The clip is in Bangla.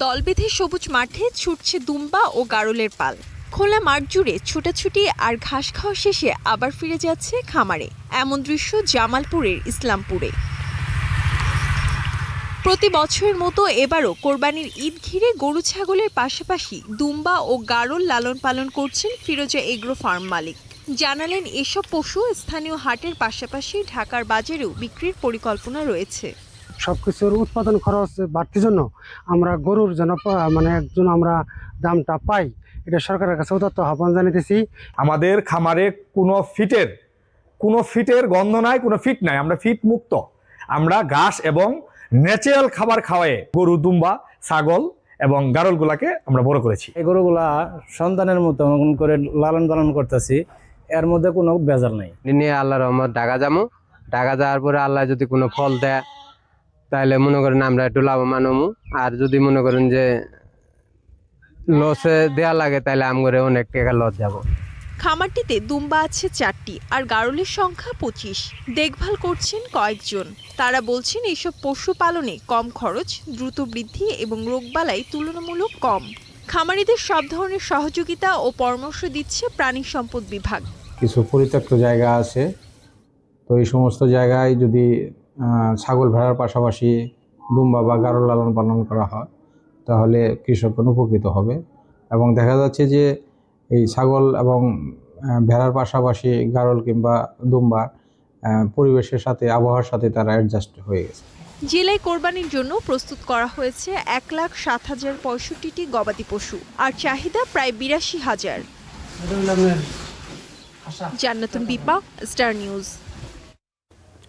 দল বেঁধে সবুজ মাঠে ছুটছে দুম্বা ও গারলের পাল। খোলা মাঠ জুড়ে ছোটাছুটি আর ঘাস খাওয়া শেষে আবার ফিরে যাচ্ছে খামারে। এমন দৃশ্য জামালপুরের ইসলামপুরে। প্রতি বছরের মতো এবারও কোরবানির ঈদ ঘিরে গরু ছাগলের পাশাপাশি দুম্বা ও গারল লালন পালন করছেন ফিরোজা এগ্রো ফার্ম মালিক। জানালেন এসব পশু স্থানীয় হাটের পাশাপাশি ঢাকার বাজারেও বিক্রির পরিকল্পনা রয়েছে। সবকিছুর উৎপাদন খরচ বাড়তির জন্য আমরা গরুর যেন আমরা দামটা পাই, এটা সরকারের কাছে উদাত্ত আহ্বান জানাতেছি। আমাদের খামারে কোনো ফিটের গন্ধ নাই, কোনো ফিট নাই, আমরা ফিট মুক্ত। আমরা ঘাস এবং ন্যাচারাল খাবার খাওয়াই গরু, দুম্বা, ছাগল এবং গারলগুলাকে আমরা বড় করেছি। এই গরুগুলা সন্তানের মতো করে লালন পালন করতেছি, এর মধ্যে কোনো ভেজাল নাই। নিয়ে আল্লাহর রহমত ঢাকা যাওয়ার পরে আল্লাহ যদি কোনো ফল দেয় তাহলে মনে করেন আমরা একটু লাভবান হবো। আর যদি মনে করেন যে লসে দেয়া লাগে তাহলে আমগরে অনেক টাকা লস যাব। খামারটিতে দুম্বা আছে 4টি আর গারলের সংখ্যা 25। দেখভাল করছেন কয়েকজন। তারা বলছেন এইসব পশু পালনে কম খরচ, দ্রুত বৃদ্ধি এবং রোগবালাই তুলনামূলক কম। খামারিদের সব ধরনের সহযোগিতা ও পরামর্শ দিচ্ছে প্রাণী সম্পদ বিভাগ। কিছু পরিত্যক্ত জায়গা আছে, তো এই সমস্ত জায়গায় যদি ছাগল ভেড়ার পাশাপাশি দুম্বা বা গারল লালন পালন করা হয় তাহলে কৃষকগণ উপকৃত হবে। এবং দেখা যাচ্ছে যে এই ছাগল এবং ভেড়ার পাশাপাশি গারল কিংবা দুম্বা পরিবেশের সাথে, আবহাওয়ার সাথে তারা অ্যাডজাস্ট হয়ে গেছে। জেলায় কোরবানির জন্য প্রস্তুত করা হয়েছে 1,07,065টি গবাদি পশু আর চাহিদা প্রায় 82,000। Jannatun Bipa, Star news.